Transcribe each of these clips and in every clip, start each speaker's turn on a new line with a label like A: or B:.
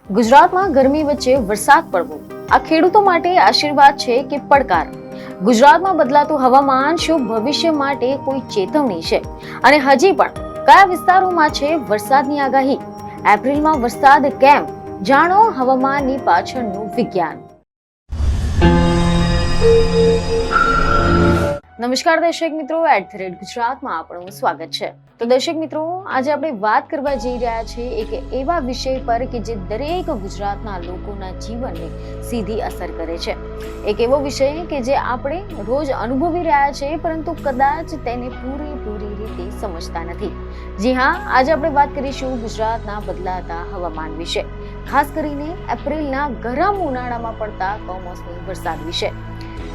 A: ગુજરાતમાં ગરમી વચ્ચે વરસાદ પડવો આ ખેડૂતો માટે આશીર્વાદ છે કે પડકાર? ગુજરાતમાં બદલાતું હવામાન શું ભવિષ્ય માટે કોઈ ચેતવણી છે? અને હજી પણ કયા વિસ્તારોમાં છે વરસાદની આગાહી? એપ્રિલમાં વરસાદ કેમ? જાણો હવામાનની પાછળનું વિજ્ઞાન. નમસ્કાર દર્શક મિત્રો, @ગુજરાતમાં આપણું સ્વાગત છે. તો દર્શક મિત્રો, આજે આપણે વાત કરવા જઈ રહ્યા છીએ એક એવા વિષય પર કે જે દરેક ગુજરાતના લોકોના જીવનને સીધી અસર કરે છે. એક એવો વિષય કે જે આપણે રોજ અનુભવી રહ્યા છીએ, પરંતુ કદાચ તેને પૂરેપૂરી રીતે સમજતા નથી. જી હા, આજે આપણે વાત કરીશું ગુજરાતના બદલાતા હવામાન વિશે, ખાસ કરીને એપ્રિલના ગરમ ઉનાળામાં પડતા કમોસમી વરસાદ વિશે.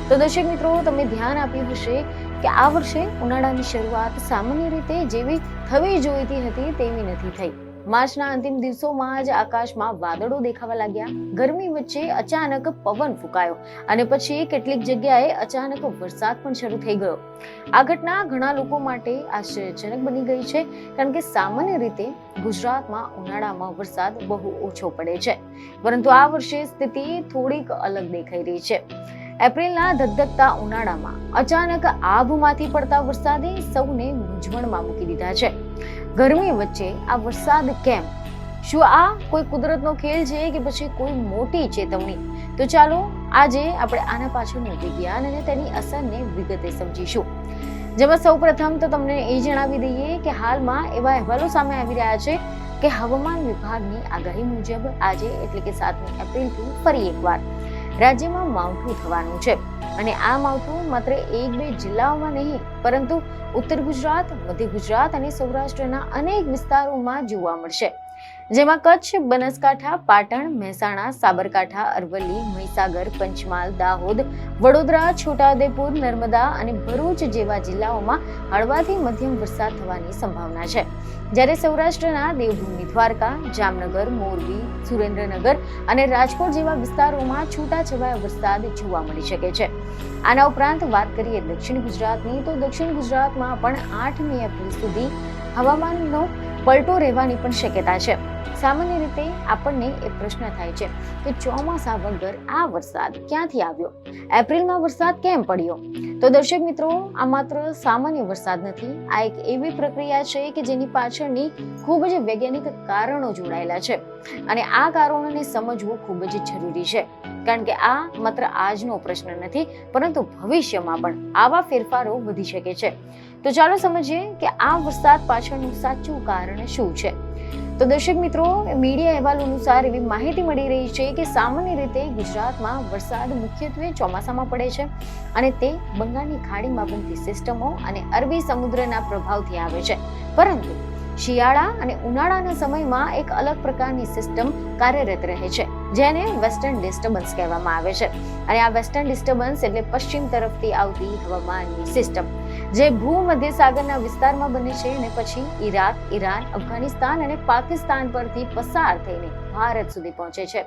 A: તો દર્શક મિત્રો, તમે ધ્યાન આપ્યું હશે કે આ વર્ષે ઉનાળાની શરૂઆત સામાન્ય રીતે જેવી થવી જોઈતી હતી તેવી નથી થઈ. માર્ચના અંતિમ દિવસોમાં જ આકાશમાં વાદળો દેખાવા લાગ્યા, ગરમી વચ્ચે અચાનક પવન ફૂંકાયો અને પછી કેટલીક જગ્યાએ અચાનક વરસાદ પણ શરૂ થઈ ગયો. આ ઘટના ઘણા લોકો માટે આશ્ચર્યજનક બની ગઈ છે, કારણ કે સામાન્ય રીતે ગુજરાતમાં ઉનાળામાં વરસાદ બહુ ઓછો પડે છે, પરંતુ આ વર્ષે સ્થિતિ થોડીક અલગ દેખાઈ રહી છે. એપ્રિલના ધગધગતા ઉનાળામાં અચાનક આભમાંથી પડતા વરસાદે સૌને મૂંઝવણમાં મૂકી દીધા છે. ગરમી વચ્ચે આ વરસાદ કેમ? શું આ કોઈ કુદરતનો ખેલ છે કે પછી કોઈ મોટી ચેતવણી? તો ચાલો આજે આપણે આના પાછળનું વિજ્ઞાન અને તેની અસરને વિગતે સમજીશું. જેમાં સૌપ્રથમ તો તમને એ જણાવી દઈએ કે હાલમાં એવા અહેવાલો સામે આવી રહ્યા છે કે હવામાન વિભાગની આગાહી મુજબ આજે એટલે કે 7મી એપ્રિલથી ફરી એકવાર રાજ્યમાં માવઠું થવાનું છે. અને આ માવઠું માત્ર 1-2 જિલ્લાઓમાં નહીં, પરંતુ ઉત્તર ગુજરાત, મધ્ય ગુજરાત અને સૌરાષ્ટ્રના અનેક વિસ્તારોમાં જોવા મળશે, જેમાં કચ્છ, બનાસકાંઠા, પાટણ, મહેસાણા, સાબરકાંઠા, અરવલ્લી, મહીસાગર, પંચમહાલ, દાહોદ, વડોદરા, છોટાઉદેપુર, નર્મદા અને ભરૂચ જેવા જિલ્લાઓમાં હળવાથી મધ્યમ વરસાદ થવાની સંભાવના છે. જ્યારે સૌરાષ્ટ્રના દેવભૂમિ દ્વારકા, જામનગર, મોરબી, સુરેન્દ્રનગર અને રાજકોટ જેવા વિસ્તારોમાં છૂટાછવાયા વરસાદ જોવા મળી શકે છે. આના ઉપરાંત વાત કરીએ દક્ષિણ ગુજરાતની, તો દક્ષિણ ગુજરાતમાં પણ 8મી એપ્રિલ સુધી હવામાનનો પલટો રહેવાની પણ શક્યતા છે. સામાન્ય રીતે આપણને એ પ્રશ્ન થાય છે કે ચોમાસા વગર આ વરસાદ ક્યાંથી આવ્યો? એપ્રિલમાં વરસાદ કેમ પડ્યો? તો દર્શક મિત્રો, આ માત્ર સામાન્ય વરસાદ નથી, આ એક એવી પ્રક્રિયા છે કે જેની પાછળની ખૂબ જ વૈજ્ઞાનિક કારણો જોડાયેલા છે. અને આ કારણોને સમજવું ખૂબ જ જરૂરી છે, કારણ કે આ માત્ર આજનો પ્રશ્ન નથી, પરંતુ ભવિષ્યમાં પણ આવા ફેરફારો વધી શકે છે. તો ચાલો સમજીએ કે આ વરસાદ પાછળનું સાચું કારણ શું છે. તો દર્શક મિત્રો, મીડિયા અહેવાલ અનુસાર એવી માહિતી મળી રહી છે કે સામાન્ય રીતે ગુજરાતમાં વરસાદ મુખ્યત્વે ચોમાસામાં પડે છે અને તે બંગાળની ખાડીમાં બનતી સિસ્ટમો અને અરબી સમુદ્રના પ્રભાવથી આવે છે. પરંતુ શિયાળા અને ઉનાળાના સમયમાં એક અલગ પ્રકારની સિસ્ટમ કાર્યરત રહે છે, જેને વેસ્ટર્ન ડિસ્ટર્બન્સ કહેવામાં આવે છે. અને આ વેસ્ટર્ન ડિસ્ટર્બન્સ એટલે પશ્ચિમ તરફથી આવતી હવામાનની સિસ્ટમ, જે ભૂમધ્ય સાગરના વિસ્તારમાં બને છે અને પછી ઈરાક, ઈરાન, અફઘાનિસ્તાન અને પાકિસ્તાન પરથી પસાર થઈને ભારત સુધી પહોંચે છે.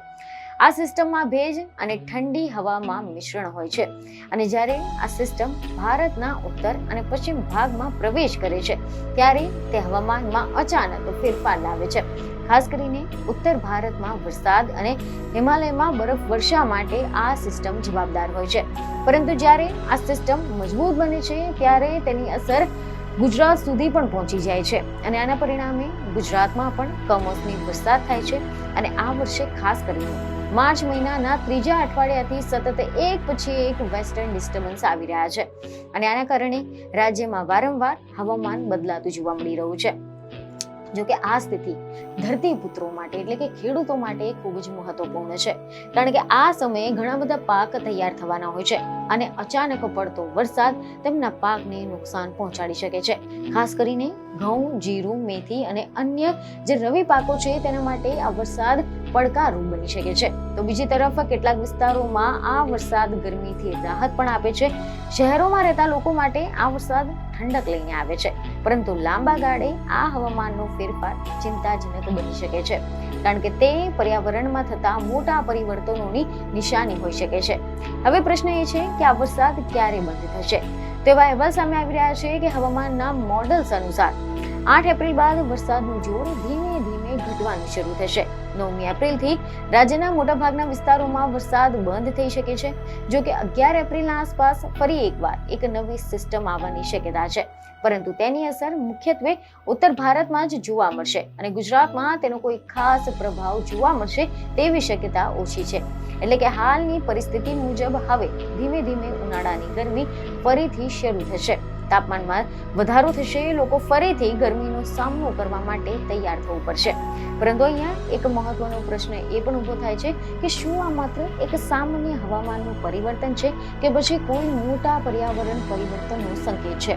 A: આ સિસ્ટમમાં ભેજ અને ઠંડી હવામાં મિશ્રણ હોય છે, અને જ્યારે આ સિસ્ટમ ભારતના ઉત્તર અને પશ્ચિમ ભાગમાં પ્રવેશ કરે છે, ત્યારે તે હવામાનમાં અચાનક ફેરફાર લાવે છે. ખાસ કરીને ઉત્તર ભારતમાં વરસાદ અને હિમાલયમાં બરફ વર્ષા માટે આ સિસ્ટમ જવાબદાર હોય છે. પરંતુ જ્યારે આ સિસ્ટમ મજબૂત બને છે, ત્યારે તેની અસર ગુજરાત સુધી પણ પહોંચી જાય છે, અને આના પરિણામે ગુજરાતમાં પણ કમોસમી વરસાદ થાય છે. અને આ વર્ષે ખાસ કરીને માર્ચ મહિનાના 3જા અઠવાડિયાથી સતત એક પછી એક વેસ્ટર્ન ડિસ્ટર્બન્સ આવી રહ્યા છે, અને આના કારણે રાજ્યમાં વારંવાર હવામાન બદલાતું જોવા મળી રહ્યું છે. જોકે આ સ્થિતિ ધરતીપુત્રો માટે એટલે કે ખેડૂતો માટે ખૂબ જ મહત્વપૂર્ણ છે, કારણ કે આ સમયે ઘણા બધા પાક તૈયાર થવાના હોય છે, અને અચાનક પડતો વરસાદ તેમના પાકને નુકસાન પહોંચાડી શકે છે. ખાસ કરીને ઘઉં, જીરું, મેથી અને અન્ય જે રવિ પાકો છે તેના માટે આ વરસાદ પડકારરૂપ બની શકે છે. તો બીજી તરફ કેટલાક વિસ્તારોમાં આ વરસાદ ગરમીથી રાહત પણ આપે છે. શહેરોમાં રહેતા લોકો માટે આ વરસાદ ઠંડક લઈને આવે છે, પરંતુ લાંબા ગાળે આ હવામાનનો ફેરફાર ચિંતાજનક બની શકે છે, કારણ કે તે પર્યાવરણમાં થતા મોટા પરિવર્તનોની નિશાની હોઈ શકે છે. હવે પ્રશ્ન એ છે કે આ વરસાદ ક્યારે બંધ થશે? તો એવા અહેવાલ સામે આવી રહ્યા છે કે હવામાનના મોડલ્સ અનુસાર 8 એપ્રિલ બાદ વરસાદનું જોર ધીમે ધીમે ઘટવાનું શરૂ થશે. 9મી એપ્રિલથી રાજ્યના મોટાભાગના વિસ્તારોમાં વરસાદ બંધ થઈ શકે છે. જો કે 11 એપ્રિલના આસપાસ ફરી એકવાર એક નવી સિસ્ટમ આવવાની શક્યતા છે, પરંતુ તેની અસર મુખ્યત્વે ઉત્તર ભારતમાં જ જોવા મળશે અને ગુજરાતમાં તેનો કોઈ ખાસ પ્રભાવ જોવા મળશે તેવી શક્યતા ઓછી છે. એટલે કે હાલની પરિસ્થિતિ મુજબ હવે ધીમે ધીમે ઉનાળાની ગરમી ફરીથી શરૂ થશે. તાપમાનમાં વધારો થશે. લોકો ફરીથી ગરમીનો સામનો કરવા માટે તૈયાર થવું પડશે. પરંતુ અહીંયા એક મહત્વનો પ્રશ્ન એ પણ ઊભો થાય છે કે શું આ માત્ર એક સામાન્ય હવામાનનું પરિવર્તન છે કે પછી કોઈ મોટા પર્યાવરણ પરિવર્તનનો સંકેત છે?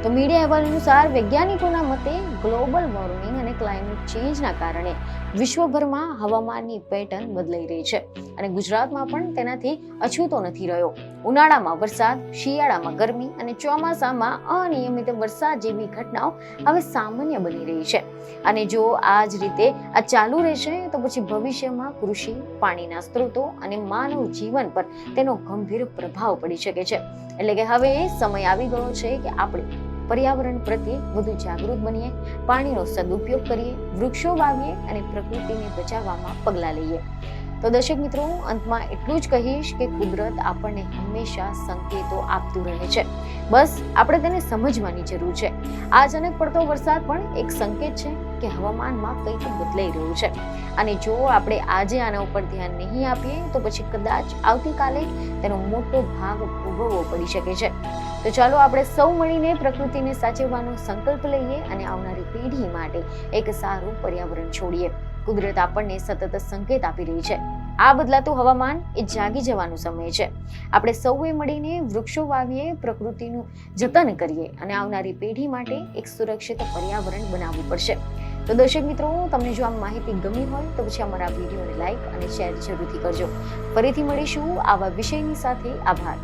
A: તો મીડિયા અહેવાલ અનુસાર વૈજ્ઞાનિકોના મતે ગ્લોબલ વોર્મિંગ અને ક્લાઇમેટ ચેન્જના કારણે વિશ્વભરમાં હવામાનની પેટર્ન બદલાઈ રહી છે અને ગુજરાતમાં પણ તેનાથી અછૂતો નથી રહ્યો. ઉનાળામાં વરસાદ, શિયાળામાં ગરમી અને ચોમાસામાં અનિયમિત વરસાદ જેવી ઘટનાઓ હવે સામાન્ય બની રહી છે. અને જો આ જ રીતે આ ચાલુ રહેશે તો પછી ભવિષ્યમાં કૃષિ, પાણીના સ્ત્રોતો અને માનવ જીવન પર તેનો ગંભીર પ્રભાવ પડી શકે છે. એટલે કે હવે સમય આવી ગયો છે કે આપણે પર્યાવરણ પ્રત્યે વધુ જાગૃત બનીએ, પાણીનો સદુપયોગ કરીએ, વૃક્ષો વાવીએ અને પ્રકૃતિને બચાવવામાં પગલાં લઈએ. તો દર્શક મિત્રો, અંતમાં એટલું જ કહીશ કે કુદરત આપણને હંમેશા સંકેતો આપતું રહે છે. બસ આપણે તેને સમજવાની જરૂર છે. આ અચાનક પડતો વરસાદ પણ એક સંકેત છે કે હવામાનમાં કંઈક બદલાઈ રહ્યું છે અને જો આપણે આજે આના ઉપર ધ્યાન નહીં આપીએ તો પછી કદાચ આવતીકાલે તેનો મોટો ભાગ ભોગવવો પડી શકે છે. તો ચાલો આપણે સૌ મળીને પ્રકૃતિને સાચવવાનો સંકલ્પ લઈએ અને આવનારી પેઢી માટે એક સારું પર્યાવરણ છોડીએ. કુદરત આપણને સતત સંકેત આપી રહી છે. આ બદલાતું હવામાન એ જાગી જવાનો સમય છે. આપણે સૌએ મળીને વૃક્ષો વાવીએ, પ્રકૃતિનું જતન કરીએ અને આવનારી પેઢી માટે એક સુરક્ષિત પર્યાવરણ બનાવવું પડશે. તો દર્શક મિત્રો, તમને જો આ માહિતી ગમી હોય તો પછી અમારા વિડીયોને લાઈક અને શેર જરૂરથી કરજો. ફરીથી મળીશું આવા વિષયની સાથે. આભાર.